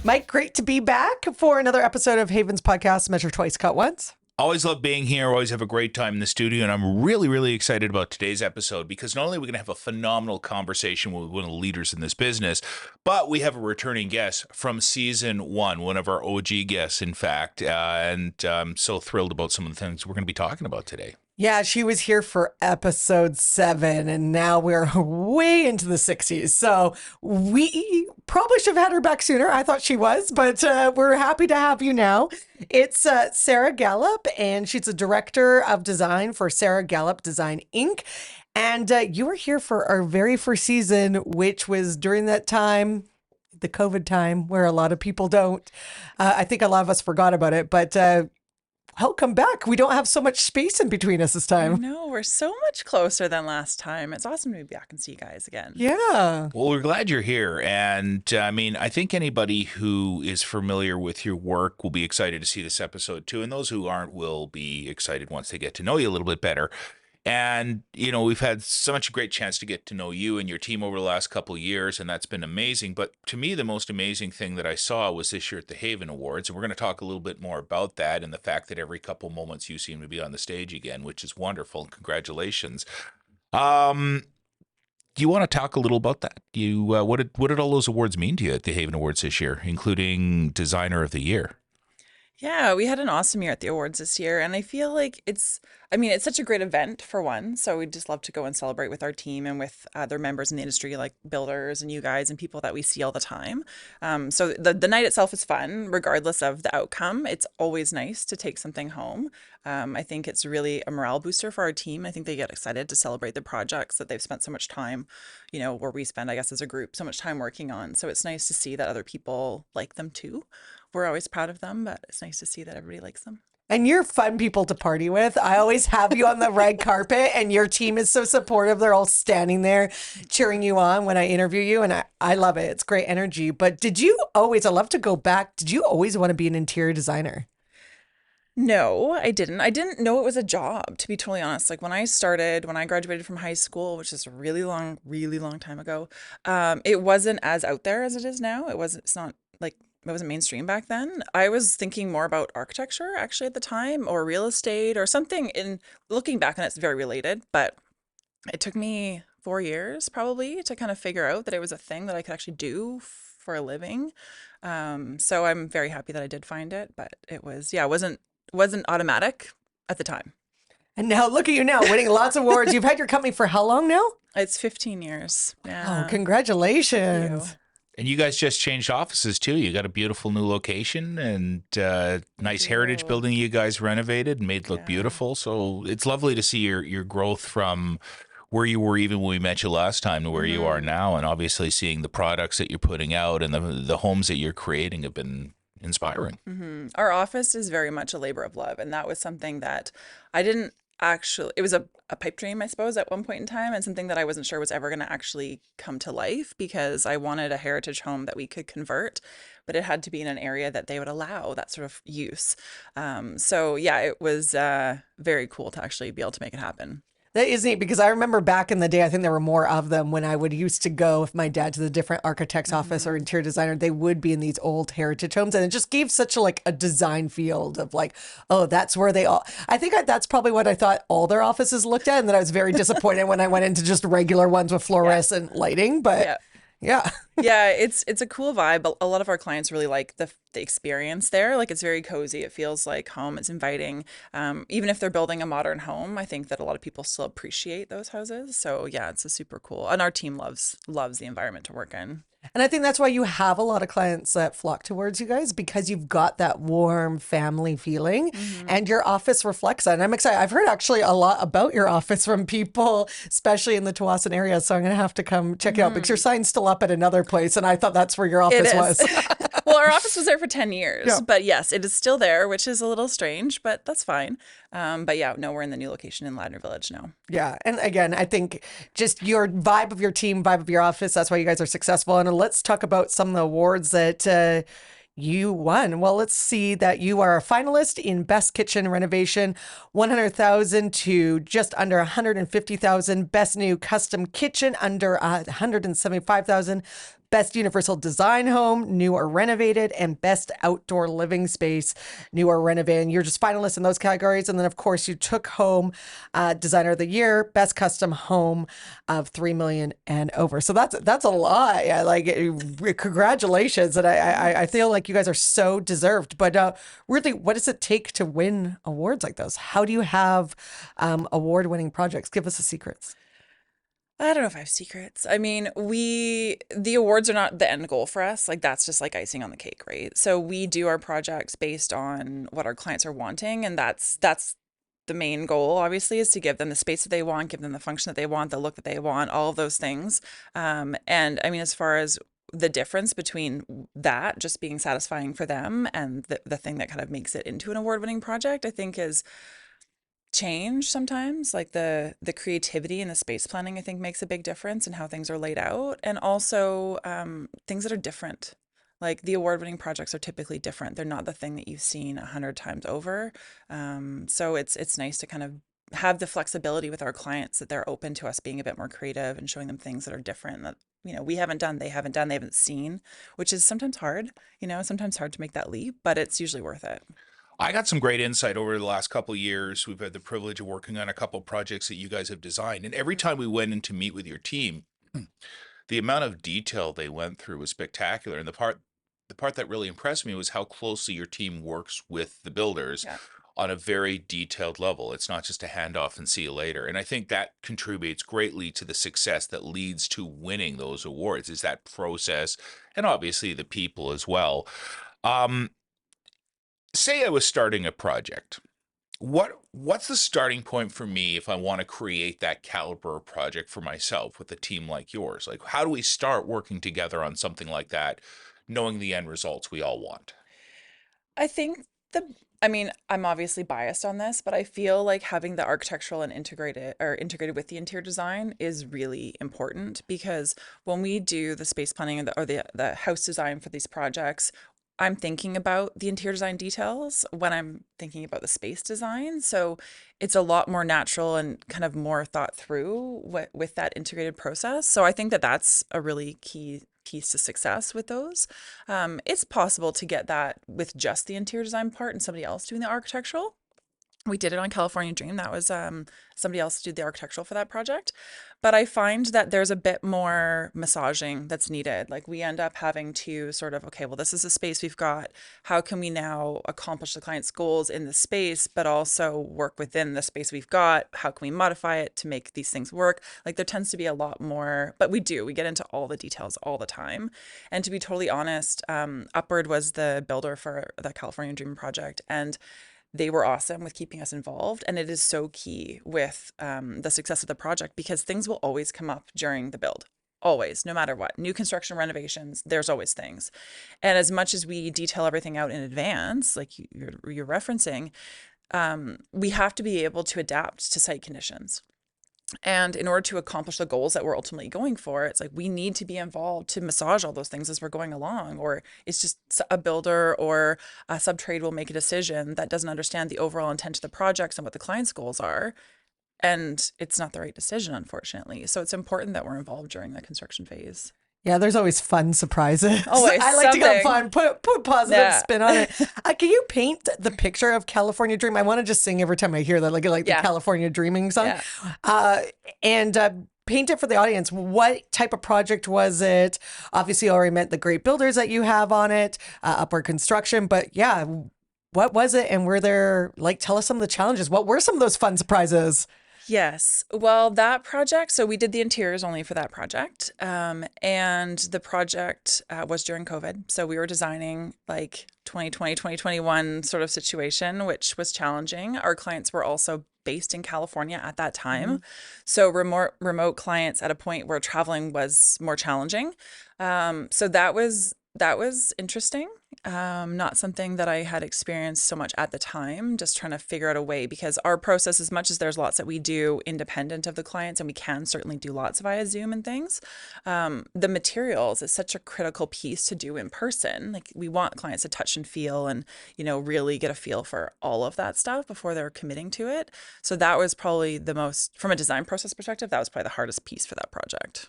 Mike, great to be back for another episode of Haven's podcast, Measure Twice, Cut Once. Always love being here. Always have a great time in the studio. And I'm really, really excited about today's episode because not only are we going to have a phenomenal conversation with one of the leaders in this business, but we have a returning guest from season one of our OG guests, in fact. And I'm so thrilled about some of the things we're going to be talking about today. Yeah, she was here for episode 7, and now we're way into the 60s. So we probably should have had her back sooner. I thought she was, but we're happy to have you now. It's Sarah Gallop, and she's a director of design for Sarah Gallop Design, Inc. And you were here for our very first season, which was during that time, the COVID time, where a lot of people don't. I think a lot of us forgot about it, but welcome back. We don't have so much space in between us this time. No, we're so much closer than last time. It's awesome to be back and see you guys again. Yeah. Well, we're glad you're here. And I think anybody who is familiar with your work will be excited to see this episode too. And those who aren't will be excited once they get to know you a little bit better. And, we've had such a great chance to get to know you and your team over the last couple of years, and that's been amazing. But to me, the most amazing thing that I saw was this year at the HAVAN Awards. And we're going to talk a little bit more about that and the fact that every couple moments you seem to be on the stage again, which is wonderful. Congratulations. Do you want to talk a little about that? What did all those awards mean to you at the HAVAN Awards this year, including Designer of the Year? Yeah, we had an awesome year at the awards this year, and I feel like it's such a great event for one, so we'd just love to go and celebrate with our team and with other members in the industry like builders and you guys and people that we see all the time. So the night itself is fun, regardless of the outcome. It's always nice to take something home. I think it's really a morale booster for our team. I think they get excited to celebrate the projects that they've spent so much time, where we spend, I guess, as a group, so much time working on. So it's nice to see that other people like them too. We're always proud of them, but it's nice to see that everybody likes them. And you're fun people to party with. I always have you on the red carpet, and your team is so supportive. They're all standing there cheering you on when I interview you, and I love it. It's great energy. But did you always, I love to go back, did you always want to be an interior designer? No, I didn't. I didn't know it was a job, to be totally honest. Like when I graduated from high school, which is a really long time ago, it wasn't as out there as it is now. It wasn't mainstream back then. I was thinking more about architecture actually at the time, or real estate or something. In looking back on it, it's very related, but it took me 4 years probably to kind of figure out that it was a thing that I could actually do for a living. So I'm very happy that I did find it, but it wasn't automatic at the time. And now look at you now, winning lots of awards. You've had your company for how long now? It's 15 years. Yeah. Oh, congratulations. And you guys just changed offices too. You got a beautiful new location and nice heritage building you guys renovated and made look beautiful. So it's lovely to see your growth from where you were even when we met you last time to where you are now. And obviously seeing the products that you're putting out and the homes that you're creating have been inspiring. Mm-hmm. Our office is very much a labor of love. And that was something that I didn't actually, it was a pipe dream, I suppose, at one point in time, and something that I wasn't sure was ever going to actually come to life, because I wanted a heritage home that we could convert, but it had to be in an area that they would allow that sort of use. So yeah, it was very cool to actually be able to make it happen. That is neat, because I remember back in the day, I think there were more of them when I would used to go with my dad to the different architect's office or interior designer. They would be in these old heritage homes, and it just gave such a design field of like, oh, that's where they all, I think that's probably what I thought all their offices looked at. And then I was very disappointed when I went into just regular ones with fluorescent lighting, but yeah. Yeah, it's a cool vibe. A lot of our clients really like the experience there. Like, it's very cozy. It feels like home. It's inviting. Even if they're building a modern home, I think that a lot of people still appreciate those houses. So yeah, it's a super cool. And our team loves the environment to work in. And I think that's why you have a lot of clients that flock towards you guys, because you've got that warm family feeling and your office reflects that. And I'm excited. I've heard actually a lot about your office from people, especially in the Tawasin area. So I'm going to have to come check it out, because your sign's still up at another place. And I thought that's where your office was. Well, our office was there for 10 years, but yes, it is still there, which is a little strange, but that's fine. But yeah, no, we're in the new location in Ladner Village now. Yeah. And again, I think just your vibe of your team, vibe of your office, that's why you guys are successful. And let's talk about some of the awards that you won. Well, let's see that you are a finalist in Best Kitchen Renovation, $100,000 to just under $150,000. Best New Custom Kitchen, under $175,000. Best Universal Design Home, new or renovated, and Best Outdoor Living Space, new or renovated. And you're just finalists in those categories. And then, of course, you took home Designer of the Year, Best Custom Home of $3 million and over. So that's a lot. Yeah, like, congratulations. And I feel like you guys are so deserved. But really, what does it take to win awards like those? How do you have award-winning projects? Give us the secrets. I don't know if I have secrets. I mean, the awards are not the end goal for us. Like, that's just like icing on the cake, right? So we do our projects based on what our clients are wanting, and that's the main goal, obviously, is to give them the space that they want, give them the function that they want, the look that they want, all of those things. And I mean, as far as the difference between that just being satisfying for them and the thing that kind of makes it into an award-winning project, I think, is change sometimes. Like the creativity and the space planning, I think, makes a big difference in how things are laid out, and also things that are different. Like, the award-winning projects are typically different. They're not the thing that you've seen 100 times over. So it's nice to kind of have the flexibility with our clients that they're open to us being a bit more creative and showing them things that are different that, we haven't done, they haven't seen, which is sometimes hard. Sometimes hard to make that leap, but it's usually worth it. I got some great insight over the last couple of years. We've had the privilege of working on a couple of projects that you guys have designed. And every time we went in to meet with your team, the amount of detail they went through was spectacular. And the part that really impressed me was how closely your team works with the builders Yeah. on a very detailed level. It's not just a handoff and see you later. And I think that contributes greatly to the success that leads to winning those awards, is that process, and obviously the people as well. Say I was starting a project. What's the starting point for me if I want to create that caliber of project for myself with a team like yours? Like, how do we start working together on something like that, knowing the end results we all want? I think I'm obviously biased on this, but I feel like having the architectural and integrated with the interior design is really important, because when we do the space planning or the house design for these projects, I'm thinking about the interior design details when I'm thinking about the space design. So it's a lot more natural and kind of more thought through with that integrated process. So I think that that's a really key piece to success with those. It's possible to get that with just the interior design part and somebody else doing the architectural. We did it on California Dream. That was somebody else did the architectural for that project. But I find that there's a bit more massaging that's needed. Like, we end up having to sort of, okay, well, this is the space we've got. How can we now accomplish the client's goals in the space, but also work within the space we've got? How can we modify it to make these things work? Like, there tends to be a lot more, but we get into all the details all the time. And to be totally honest, Upward was the builder for the California Dream project, and they were awesome with keeping us involved. And it is so key with the success of the project, because things will always come up during the build. Always, no matter what. New construction, renovations, there's always things. And as much as we detail everything out in advance, like you're referencing, we have to be able to adapt to site conditions. And in order to accomplish the goals that we're ultimately going for, it's like we need to be involved to massage all those things as we're going along. Or it's just a builder or a subtrade will make a decision that doesn't understand the overall intent of the projects and what the client's goals are. And it's not the right decision, unfortunately. So it's important that we're involved during the construction phase. Yeah, there's always fun surprises. Always I like to go something. fun, put positive Yeah. spin on it. Can you paint the picture of California Dream? I want to just sing every time I hear that, like the Yeah. California Dreaming song. Yeah. And paint it for the audience. What type of project was it? Obviously, you already meant the great builders that you have on it, Upward Construction. But yeah, what was it? And were there, tell us some of the challenges. What were some of those fun surprises? Yes. Well, that project, so we did the interiors only for that project. And the project was during COVID. So we were designing like 2020, 2021 sort of situation, which was challenging. Our clients were also based in California at that time. So remote clients at a point where traveling was more challenging. So that was interesting. Not something that I had experienced so much at the time, just trying to figure out a way, because our process, as much as there's lots that we do independent of the clients, and we can certainly do lots via Zoom and things, the materials is such a critical piece to do in person. Like, we want clients to touch and feel and, really get a feel for all of that stuff before they're committing to it. So that was probably the most, from a design process perspective, that was probably the hardest piece for that project.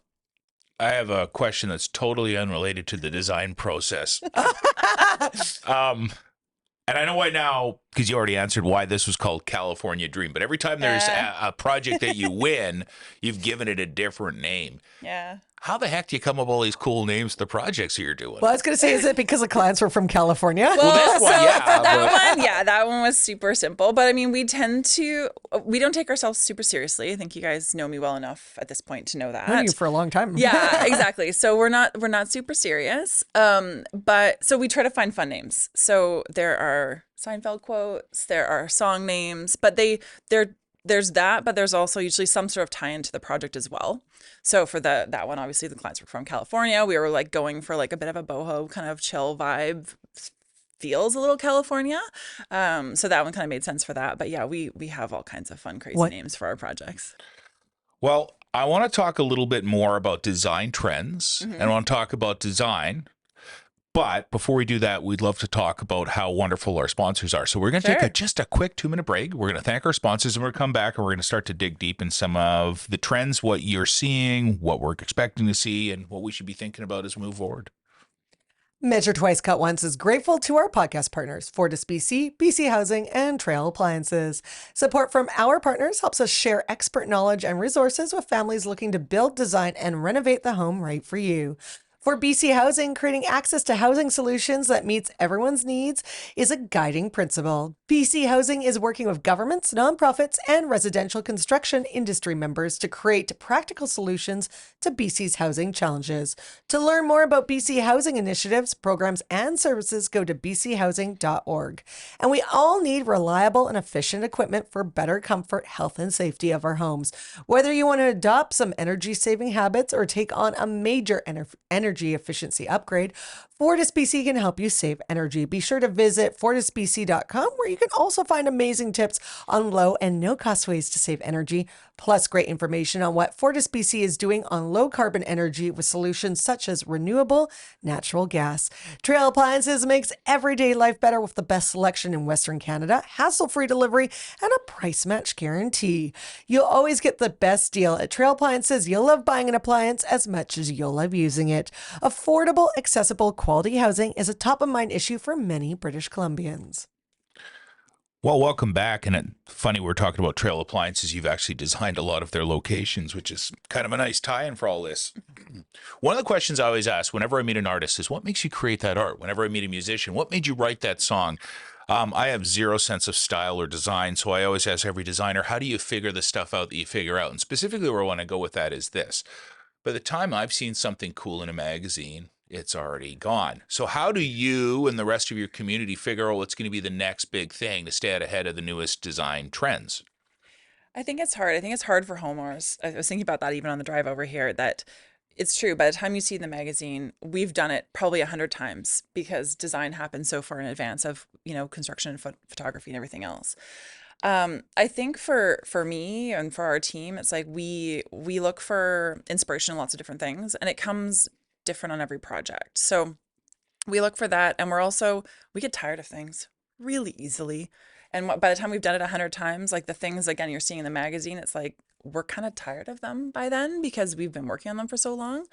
I have a question that's totally unrelated to the design process. Um, and I know why now, because you already answered why this was called California Dream. But every time there's a project that you win, you've given it a different name. Yeah. How the heck do you come up with all these cool names to the projects that you're doing? Well, I was going to say, is it because the clients were from California? Well, this one, That one was super simple. But I mean, we don't take ourselves super seriously. I think you guys know me well enough at this point to know that. Known you for a long time. Yeah, exactly. So we're not super serious. But so we try to find fun names. So there are Seinfeld quotes, there are song names, but there's that, but there's also usually some sort of tie into the project as well. So for that one, obviously the clients were from California. We were like going for like a bit of a boho kind of chill vibe. Feels a little California. So that one kind of made sense for that. But yeah, we have all kinds of fun, crazy names for our projects. Well, I want to talk a little bit more about design trends and I want to talk about design. But before we do that, we'd love to talk about how wonderful our sponsors are. So we're going to take just a quick 2-minute break. We're going to thank our sponsors and we're going to come back and we're going to start to dig deep in some of the trends, what you're seeing, what we're expecting to see, and what we should be thinking about as we move forward. Measure Twice, Cut Once is grateful to our podcast partners, Fortis BC, BC Housing, and Trail Appliances. Support from our partners helps us share expert knowledge and resources with families looking to build, design, and renovate the home right for you. For BC Housing, creating access to housing solutions that meets everyone's needs is a guiding principle. BC Housing is working with governments, nonprofits, and residential construction industry members to create practical solutions to BC's housing challenges. To learn more about BC Housing initiatives, programs, and services, go to bchousing.org. And we all need reliable and efficient equipment for better comfort, health, and safety of our homes. Whether you want to adopt some energy-saving habits or take on a major energy efficiency upgrade, Fortis BC can help you save energy. Be sure to visit fortisbc.com, where you can also find amazing tips on low and no cost ways to save energy, plus great information on what Fortis BC is doing on low carbon energy with solutions such as renewable natural gas. Trail Appliances makes everyday life better with the best selection in Western Canada, hassle-free delivery, and a price match guarantee. You'll always get the best deal at Trail Appliances. You'll love buying an appliance as much as you'll love using it. Affordable, accessible, quality housing is a top-of-mind issue for many British Columbians. Well, welcome back. And funny, we're talking about Trail Appliances. You've actually designed a lot of their locations, which is kind of a nice tie-in for all this. One of the questions I always ask whenever I meet an artist is, what makes you create that art? Whenever I meet a musician, what made you write that song? I have zero sense of style or design, so I always ask every designer, how do you figure the stuff out that you figure out? And specifically where I want to go with that is this. By the time I've seen something cool in a magazine, it's already gone. So how do you and the rest of your community figure out what's going to be the next big thing to stay out ahead of the newest design trends? I think it's hard. I think it's hard for homeowners. I was thinking about that even on the drive over here, that it's true. By the time you see the magazine, we've done it probably 100 times because design happens so far in advance of, construction and photography and everything else. I think for me and for our team, it's like we look for inspiration in lots of different things, and it comes different on every project. So we look for that, and we get tired of things really easily. And by the time we've done it 100 times, like the things, again, you're seeing in the magazine, it's like we're kind of tired of them by then because we've been working on them for so long.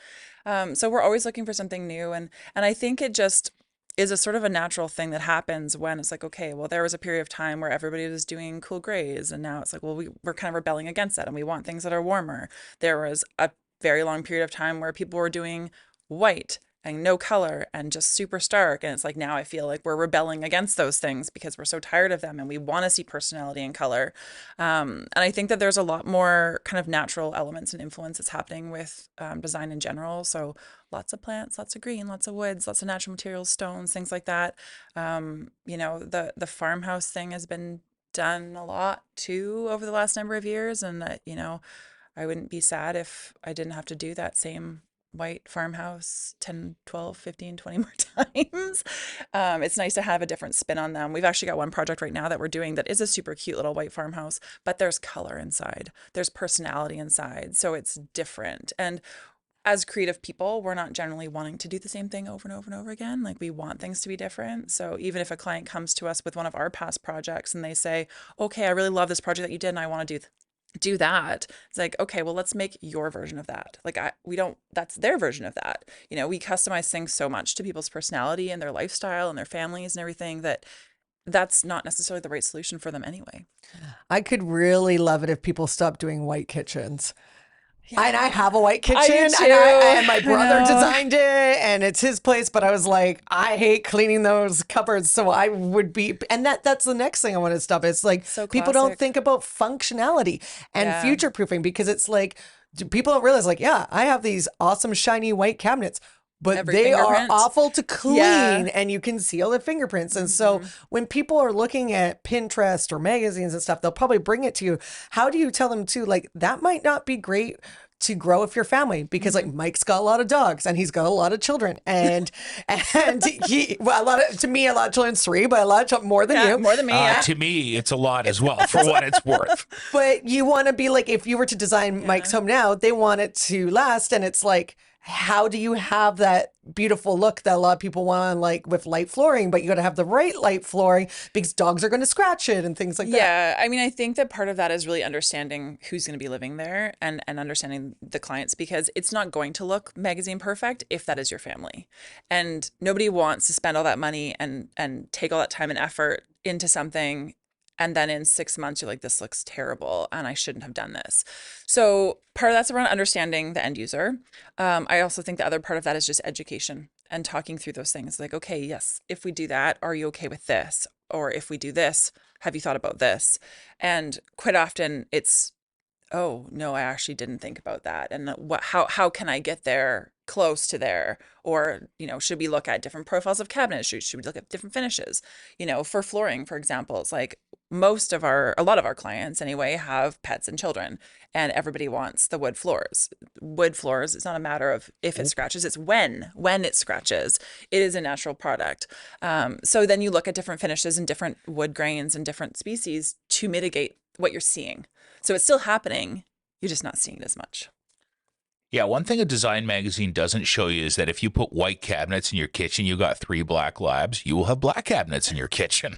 So we're always looking for something new. And I think it just is a sort of a natural thing that happens when it's like, okay, well, there was a period of time where everybody was doing cool grays. And now it's like, well, we're kind of rebelling against that and we want things that are warmer. There was a very long period of time where people were doing white and no color and just super stark. And it's like, now I feel like we're rebelling against those things because we're so tired of them and we want to see personality and color. And I think that there's a lot more kind of natural elements and influence that's happening with design in general. So lots of plants, lots of green, lots of woods, lots of natural materials, stones, things like that. The farmhouse thing has been done a lot too over the last number of years. And that, I wouldn't be sad if I didn't have to do that same white farmhouse 10, 12, 15, 20 more times. It's nice to have a different spin on them. We've actually got one project right now that we're doing that is a super cute little white farmhouse, but there's color inside. There's personality inside. So it's different. And as creative people, we're not generally wanting to do the same thing over and over and over again. Like, we want things to be different. So even if a client comes to us with one of our past projects and they say, okay, I really love this project that you did and I want to do do that. It's like, okay, well, let's make your version of that. Like we don't, that's their version of that. We customize things so much to people's personality and their lifestyle and their families and everything that that's not necessarily the right solution for them anyway. I could really love it if people stopped doing white kitchens. Yeah. And I have a white I do kitchen, too. and my I brother know. designed it, and it's his place. But I was like, I hate cleaning those cupboards, so I would be. And that's the next thing I want to stop. It's like So people don't classic. think about functionality and Yeah. future proofing, because it's like people don't realize, like, yeah, I have these awesome shiny white cabinets, but Every they are fingerprint. awful to clean, Yeah. and you can see all the fingerprints. And so when people are looking at Pinterest or magazines and stuff, they'll probably bring it to you. How do you tell them to, like, that might not be great to grow with your family, because like Mike's got a lot of dogs and he's got a lot of children, and he, well, to me a lot of children, 3, but a lot of more than Yeah, you. more than me. Yeah. To me, it's a lot as well, for what it's worth. But you want to be like, if you were to design Mike's home now, they want it to last. And it's like, how do you have that beautiful look that a lot of people want, like with light flooring, but you got to have the right light flooring because dogs are going to scratch it and things like that. Yeah, I mean, I think that part of that is really understanding who's going to be living there and understanding the clients, because it's not going to look magazine perfect if that is your family. And nobody wants to spend all that money and take all that time and effort into something, and then in 6 months you're like, this looks terrible and I shouldn't have done this. So part of that's around understanding the end user. I also think the other part of that is just education and talking through those things. Like, okay, yes, if we do that, are you okay with this? Or if we do this, have you thought about this? And quite often it's, oh no, I actually didn't think about that. And how can I get there, close to there? Or, should we look at different profiles of cabinets? Should we look at different finishes? For flooring, for example, it's like a lot of our clients anyway have pets and children, and everybody wants the wood floors. Wood floors, it's not a matter of if it scratches, it's when it scratches. It is a natural product. So then you look at different finishes and different wood grains and different species to mitigate what you're seeing. So it's still happening. You're just not seeing it as much. Yeah, one thing a design magazine doesn't show you is that if you put white cabinets in your kitchen, you got 3 black labs, you will have black cabinets in your kitchen.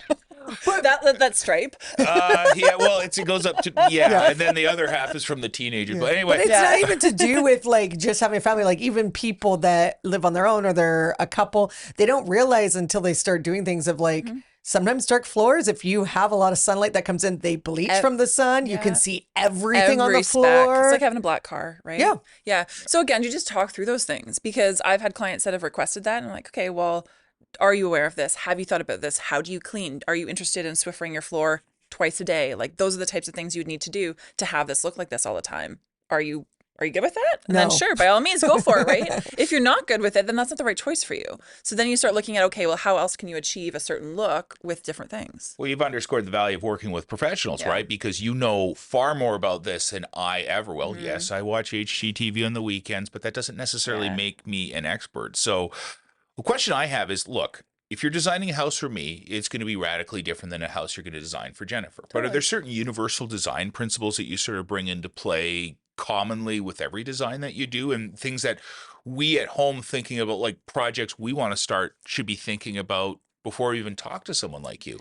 That stripe. Yeah, well, it goes up to, and then the other half is from the teenagers. But anyway. But it's not even to do with like just having a family. Like even people that live on their own or they're a couple, they don't realize until they start doing things of like, sometimes dark floors, if you have a lot of sunlight that comes in, they bleach from the sun. You can see everything on the speck. floor. It's like having a black car, right? Yeah. Yeah. So again, you just talk through those things, because I've had clients that have requested that, and I'm like, okay, well, are you aware of this? Have you thought about this? How do you clean? Are you interested in Swiffering your floor twice a day? Like, those are the types of things you would need to do to have this look like this all the time. Are you good with that? And then No. sure, by all means, go for it, right? If you're not good with it, then that's not the right choice for you. So then you start looking at, okay, well, how else can you achieve a certain look with different things? Well, you've underscored the value of working with professionals, right? Because you know far more about this than I ever will. Yes, I watch HGTV on the weekends, but that doesn't necessarily make me an expert. So the question I have is, look, if you're designing a house for me, it's going to be radically different than a house you're going to design for Jennifer. But are there certain universal design principles that you sort of bring into play commonly with every design that you do, and things that we at home thinking about, like projects we want to start, should be thinking about before we even talk to someone like you?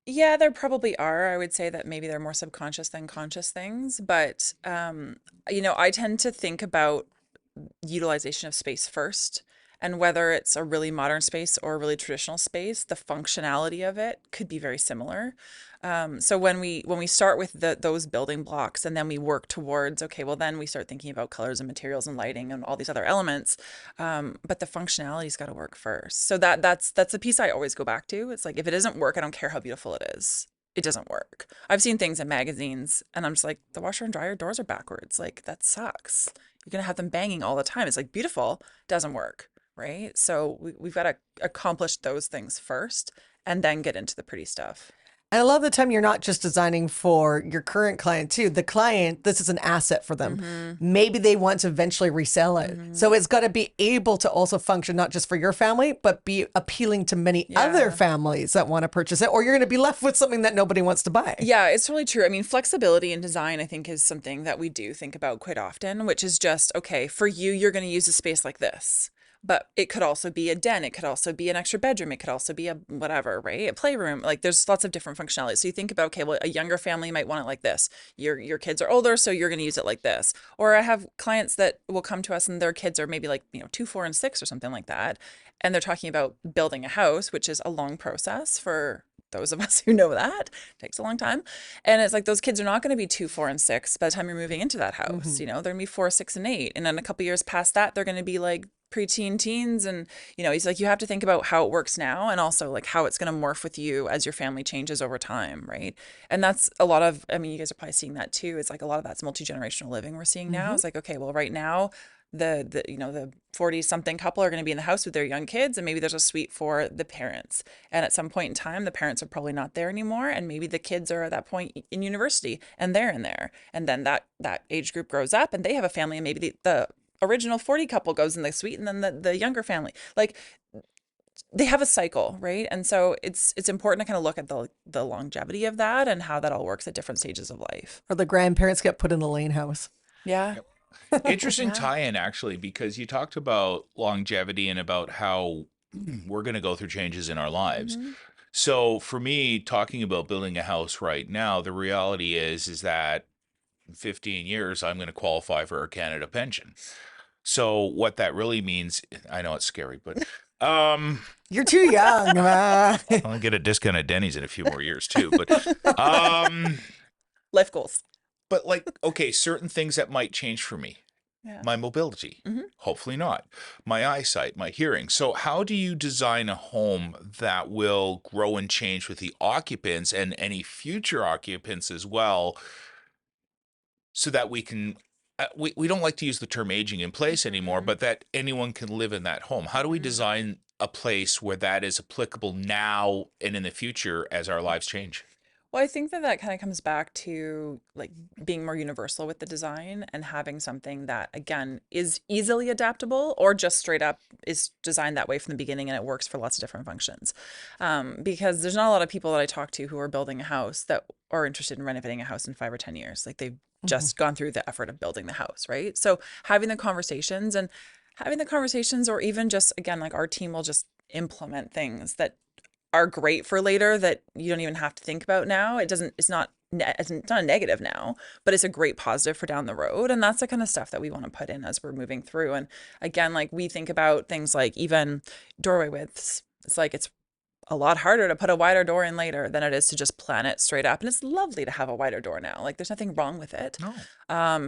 Yeah, there probably are. I would say that maybe they're more subconscious than conscious things, but I tend to think about utilization of space first, and whether it's a really modern space or a really traditional space, the functionality of it could be very similar. So when we start with those building blocks, and then we work towards, okay, well then we start thinking about colors and materials and lighting and all these other elements. But the functionality's got to work first. So that's the piece I always go back to. It's like, if it doesn't work, I don't care how beautiful it is. It doesn't work. I've seen things in magazines and I'm just like, the washer and dryer doors are backwards. Like, that sucks. You're going to have them banging all the time. It's like, beautiful, doesn't work. Right? So we've got to accomplish those things first and then get into the pretty stuff. And a lot of the time, you're not just designing for your current client too. The client, this is an asset for them. Maybe they want to eventually resell it. So it's got to be able to also function not just for your family, but be appealing to many other families that want to purchase it, or you're going to be left with something that nobody wants to buy. Yeah, it's really true. I mean, flexibility in design, I think, is something that we do think about quite often, which is just, okay, for you, you're going to use a space like this. but it could also be a den. It could also be an extra bedroom. It could also be a whatever, right? A playroom. Like there's lots of different functionalities. So you think about, okay, well, a younger family might want it like this. Your kids are older, so you're going to use it like this. Or I have clients that will come to us and their kids are maybe like, 2, 4, and 6 or something like that. And they're talking about building a house, which is a long process for those of us who know that. It takes a long time. And it's like those kids are not going to be 2, 4, and 6 by the time you're moving into that house. They're going to be 4, 6, and 8. And then a couple years past that, they're going to be like preteen teens. And, he's like, you have to think about how it works now and also like how it's going to morph with you as your family changes over time. Right. And that's a lot of, you guys are probably seeing that too. It's like a lot of that's multi-generational living we're seeing now. It's like, okay, well, right now, the 40 something couple are going to be in the house with their young kids, and maybe there's a suite for the parents, and at some point in time the parents are probably not there anymore, and maybe the kids are at that point in university and they're in there, and then that age group grows up and they have a family, and maybe the original 40 couple goes in the suite, and then the younger family, like they have a cycle, right? And so it's important to kind of look at the longevity of that and how that all works at different stages of life. Or the grandparents get put in the Lane house. Yeah. Interesting tie-in, actually, because you talked about longevity and about how we're going to go through changes in our lives. So for me, talking about building a house right now, the reality is that in 15 years, I'm going to qualify for a Canada pension. So what that really means, I know it's scary, but You're too young. I'll get a discount at Denny's in a few more years too. But Life goals. But like, okay, certain things that might change for me. Yeah. My mobility, hopefully not. My eyesight, my hearing. So how do you design a home that will grow and change with the occupants and any future occupants as well, so that we can, we don't like to use the term aging in place anymore, but that anyone can live in that home. How do we design a place where that is applicable now and in the future as our lives change? Well, I think that kind of comes back to like being more universal with the design and having something that, again, is easily adaptable or just straight up is designed that way from the beginning and it works for lots of different functions. Because there's not a lot of people that I talk to who are building a house that are interested in renovating a house in 5 or 10 years. Like they've just gone through the effort of building the house, right? So having the conversations or even just, again, like our team will just implement things that are great for later that you don't even have to think about now. It's not a negative now, but it's a great positive for down the road. And that's the kind of stuff that we want to put in as we're moving through. And again, like we think about things like even doorway widths. It's like, it's a lot harder to put a wider door in later than it is to just plan it straight up. And it's lovely to have a wider door now. Like there's nothing wrong with it. No.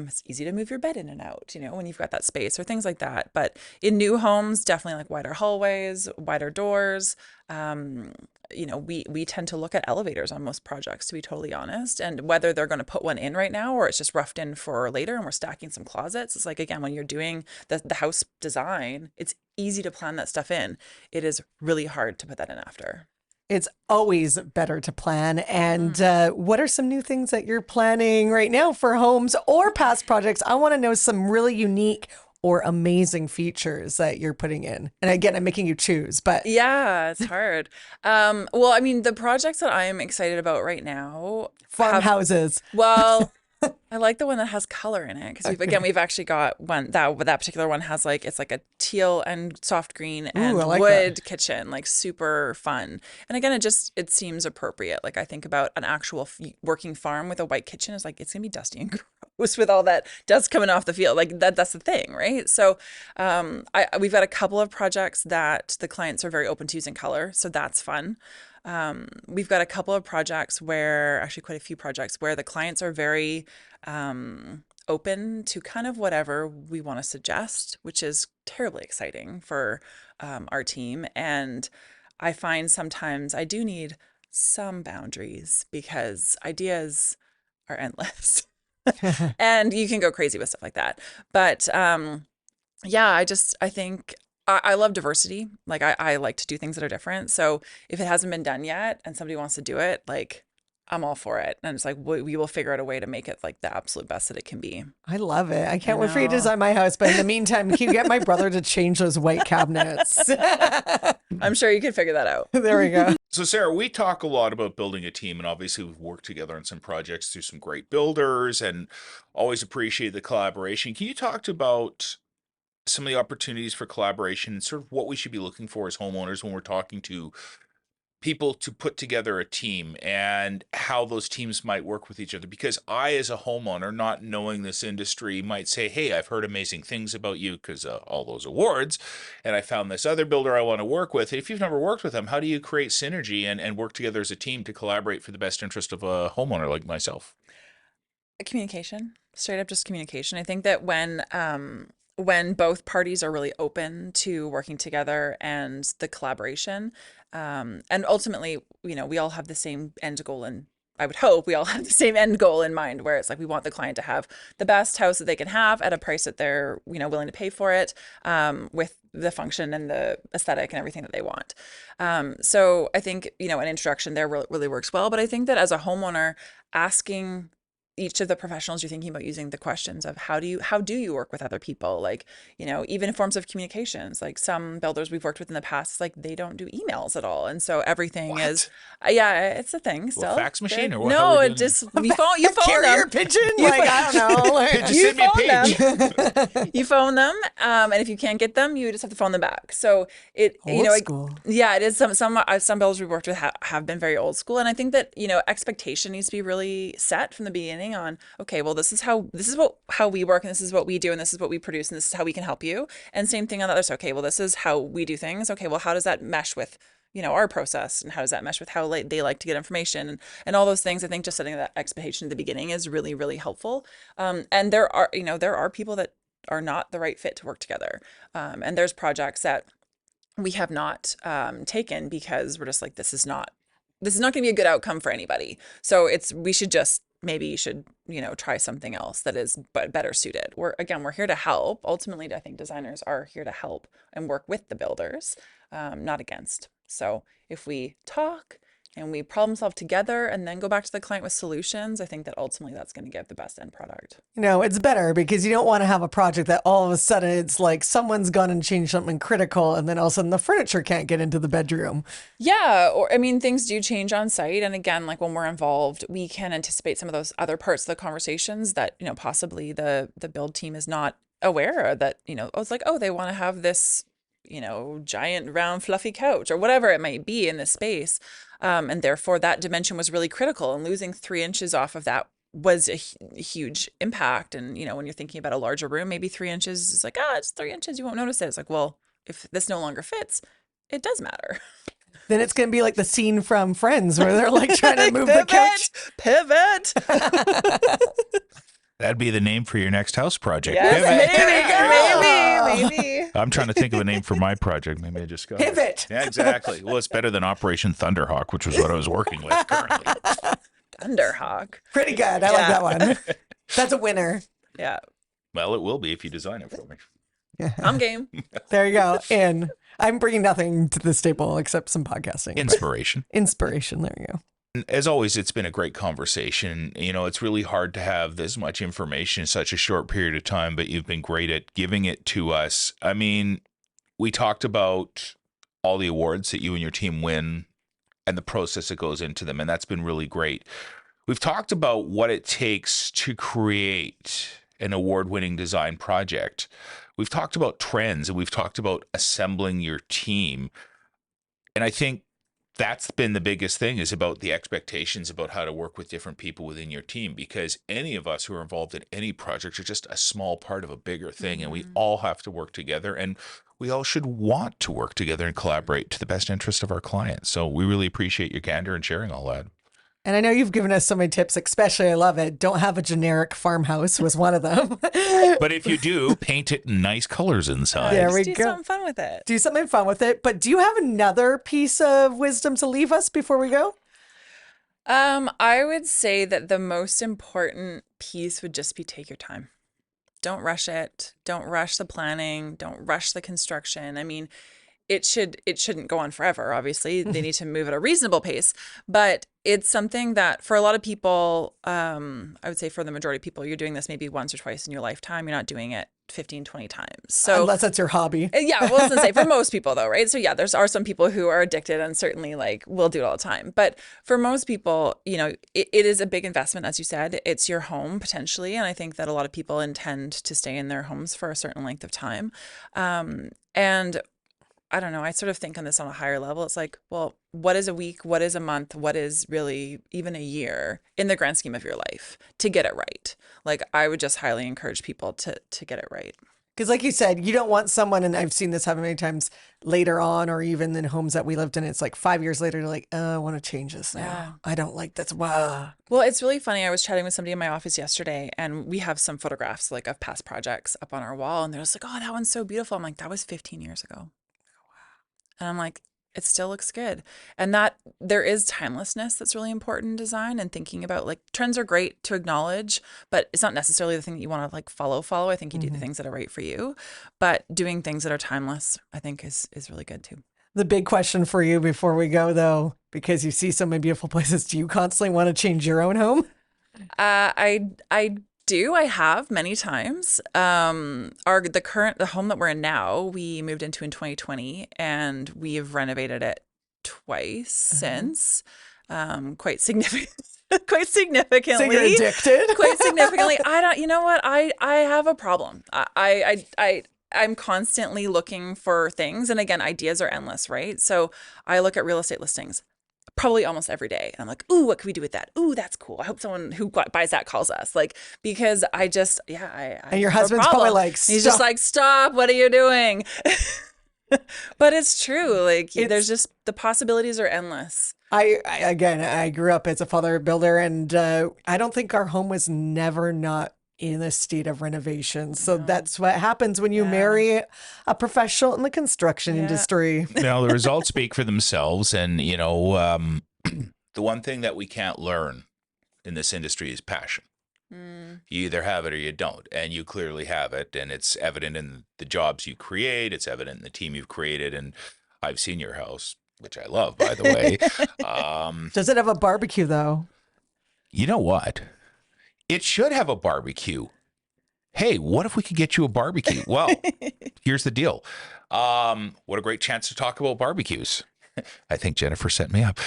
It's easy to move your bed in and out, when you've got that space or things like that. But in new homes, definitely like wider hallways, wider doors. We tend to look at elevators on most projects, to be totally honest, and whether they're going to put one in right now or it's just roughed in for later and we're stacking some closets. It's like, again, when you're doing the house design, it's easy to plan that stuff in. It is really hard to put that in after. It's always better to plan. And what are some new things that you're planning right now for homes or past projects? I want to know some really unique or amazing features that you're putting in. And again, I'm making you choose, but yeah, it's hard. The projects that I'm excited about right now, farmhouses. Well, I like the one that has color in it because we've actually got one that particular one has it's like a teal and soft green and wood kitchen, like super fun. And again, it seems appropriate. Like I think about an actual working farm with a white kitchen is like, it's gonna be dusty and gross with all that dust coming off the field. Like that's the thing, right? So we've got a couple of projects that the clients are very open to using color, so that's fun. We've got a couple of projects quite a few projects where the clients are very open to kind of whatever we want to suggest, which is terribly exciting for our team. And I find sometimes I do need some boundaries because ideas are endless and you can go crazy with stuff like that. But I think I love diversity. Like I like to do things that are different. So if it hasn't been done yet and somebody wants to do it, like I'm all for it. And it's like, we will figure out a way to make it like the absolute best that it can be. I love it. I can't wait for you to design my house. But in the meantime, can you get my brother to change those white cabinets? I'm sure you can figure that out. There we go. So Sarah, we talk a lot about building a team, and obviously we've worked together on some projects through some great builders and always appreciate the collaboration. Can you talk about some of the opportunities for collaboration and sort of what we should be looking for as homeowners when we're talking to people to put together a team and how those teams might work with each other. Because I, as a homeowner, not knowing this industry, might say, hey, I've heard amazing things about you because all those awards, and I found this other builder I want to work with. If you've never worked with them, how do you create synergy and work together as a team to collaborate for the best interest of a homeowner like myself? Communication, straight up just communication. I think that when both parties are really open to working together and the collaboration, and ultimately, we all have the same end goal, and I would hope we all have the same end goal in mind, where it's like we want the client to have the best house that they can have at a price that they're willing to pay for it, with the function and the aesthetic and everything that they want. So I think an introduction there really works well. But I think that as a homeowner, asking each of the professionals you're thinking about using the questions of how do you work with other people, like even forms of communications, like some builders we've worked with in the past, like they don't do emails at all, and so everything is yeah, it's a thing still. Well, fax machine or what? No, it just you phone Carrier them. pigeon? I don't know. Just You send me a phone page. You phone them, and if you can't get them, you just have to phone them back. So Old school. yeah, it is some builders we've worked with have been very old school, and I think that expectation needs to be really set from the beginning on, okay, well, this is how we work, and this is what we do, and this is what we produce, and this is how we can help you. And same thing on the other side. Okay, well, this is how we do things. Okay, well, how does that mesh with our process, and how does that mesh with how they like to get information, and all those things. I think just setting that expectation at the beginning is really, really helpful. And there are people that are not the right fit to work together. And there's projects that we have not taken because we're just like, this is not going to be a good outcome for anybody. So maybe you should try something else that is better suited. We're here to help. Ultimately, I think designers are here to help and work with the builders, not against. So if we talk and we problem solve together and then go back to the client with solutions, I think that ultimately that's going to give the best end product. It's better because you don't want to have a project that all of a sudden it's like someone's gone and changed something critical, and then all of a sudden the furniture can't get into the bedroom. Yeah, or things do change on site, and again, like when we're involved, we can anticipate some of those other parts of the conversations that possibly the build team is not aware of, that it's like, oh, they want to have this giant round fluffy couch or whatever it might be in this space, and therefore that dimension was really critical, and losing 3 inches off of that was a huge impact. And when you're thinking about a larger room, maybe 3 inches is like, it's 3 inches, you won't notice it. It's like, well, if this no longer fits, it does matter. Then it's going to be like the scene from Friends where they're like trying to move the couch. Pivot. That'd be the name for your next house project. Yes, maybe. I'm trying to think of a name for my project. Maybe I just got Pivot. Yeah, exactly. Well, it's better than Operation Thunderhawk, which was what I was working with currently. Thunderhawk. Pretty good. I like that one. That's a winner. Yeah. Well, it will be if you design it for me. I'm game. There you go. And I'm bringing nothing to this table except some podcasting. Inspiration. Inspiration. There you go. As always, it's been a great conversation. It's really hard to have this much information in such a short period of time, but you've been great at giving it to us. I mean, we talked about all the awards that you and your team win and the process that goes into them, and that's been really great. We've talked about what it takes to create an award-winning design project. We've talked about trends, and we've talked about assembling your team. And I think that's been the biggest thing, is about the expectations about how to work with different people within your team, because any of us who are involved in any project are just a small part of a bigger thing, and we all have to work together, and we all should want to work together and collaborate to the best interest of our clients. So we really appreciate your candor and sharing all that. And I know you've given us so many tips, especially I love it. Don't have a generic farmhouse was one of them. But if you do, paint it in nice colors inside. There we do go. something fun with it. Do something fun with it. But do you have another piece of wisdom to leave us before we go? I would say that the most important piece would just be take your time. Don't rush it. Don't rush the planning. Don't rush the construction. I mean, it shouldn't go on forever. Obviously, they need to move at a reasonable pace, but it's something that for a lot of people, I would say for the majority of people, you're doing this maybe once or twice in your lifetime. You're not doing it 15, 20 times. So Unless that's your hobby. yeah, well, I was gonna say for most people though, right? So yeah, are some people who are addicted and certainly like will do it all the time. But for most people, it is a big investment, as you said. It's your home potentially, and I think that a lot of people intend to stay in their homes for a certain length of time. And I don't know, I sort of think on this on a higher level. It's like, well, what is a week? What is a month? What is really even a year in the grand scheme of your life to get it right? Like, I would just highly encourage people to get it right. Because like you said, you don't want someone, and I've seen this happen many times later on, or even in homes that we lived in, it's like 5 years later, you're like, I want to change this now. Yeah. I don't like this. Wow. Well, it's really funny. I was chatting with somebody in my office yesterday, and we have some photographs like of past projects up on our wall, and they're just like, oh, that one's so beautiful. I'm like, that was 15 years ago. And I'm like, it still looks good. And that there is timelessness that's really important in design, and thinking about like trends are great to acknowledge, but it's not necessarily the thing that you want to like follow. I think you do the things that are right for you, but doing things that are timeless, I think is really good too. The big question for you before we go though, because you see so many beautiful places, do you constantly want to change your own home? I do. I have many times. The home that we're in now, we moved into in 2020, and we've renovated it twice since, quite significant. Quite significantly. So you're addicted? Quite significantly. You know what? I have a problem. I'm constantly looking for things. And again, ideas are endless, right? So I look at real estate listings probably almost every day. And I'm like, ooh, what can we do with that? Ooh, that's cool. I hope someone who buys that calls us. Like, because I just, I And your have a husband's probably problem. like, He's just like, stop, what are you doing? But it's true. Like, there's just, the possibilities are endless. I grew up as a father builder, and I don't think our home was never not in a state of renovation. So that's what happens when you marry a professional in the construction industry. Now, the results speak for themselves. And, the one thing that we can't learn in this industry is passion. You either have it or you don't. And you clearly have it. And it's evident in the jobs you create. It's evident in the team you've created. And I've seen your house, which I love, by the way. Does it have a barbecue, though? You know what? It should have a barbecue. Hey, what if we could get you a barbecue? Well, here's the deal. What a great chance to talk about barbecues. I think Jennifer set me up.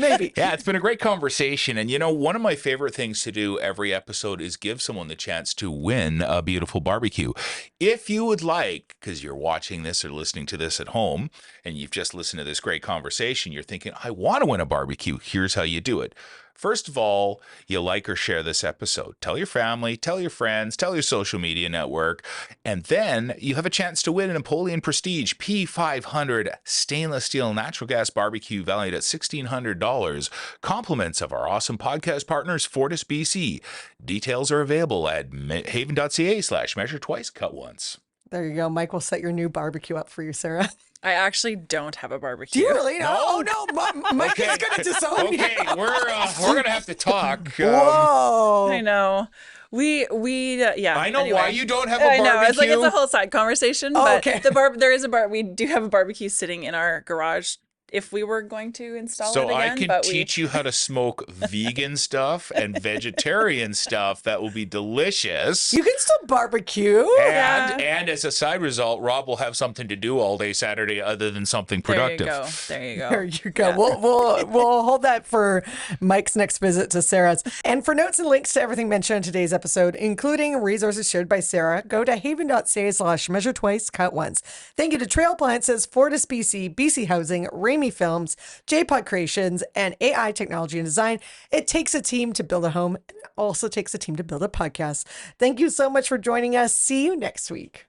Maybe. Yeah, it's been a great conversation. And, one of my favorite things to do every episode is give someone the chance to win a beautiful barbecue. If you would like, because you're watching this or listening to this at home, and you've just listened to this great conversation, you're thinking, I want to win a barbecue. Here's how you do it. First of all, you like or share this episode. Tell your family, tell your friends, tell your social media network, and then you have a chance to win a Napoleon Prestige P500 stainless steel natural gas barbecue valued at $1,600. Compliments of our awesome podcast partners, Fortis BC. Details are available at haven.ca/measure twice, cut once. There you go. Mike will set your new barbecue up for you, Sarah. I actually don't have a barbecue. Do you really? Oh, no. Mike is going to disown you. Okay, we're going to have to talk. Whoa. I know. We I know anyway. why you don't have a I barbecue. know. It's like it's a whole side conversation, but okay. there is we do have a barbecue sitting in our garage if we were going to install it So again. I can teach you how to smoke vegan stuff and vegetarian stuff that will be delicious. You can still barbecue. And as a side result, Rob will have something to do all day Saturday other than something productive. There you go. There you go. Yeah. We'll hold that for Mike's next visit to Sarah's. And for notes and links to everything mentioned in today's episode, including resources shared by Sarah, go to haven.ca/measure twice, cut once. Thank you to Trail Appliances, Fortis BC, BC Housing, Ramey Films, JPod Creations, and AI Technology and Design. It takes a team to build a home, and it also takes a team to build a podcast. Thank you so much for joining us. See you next week.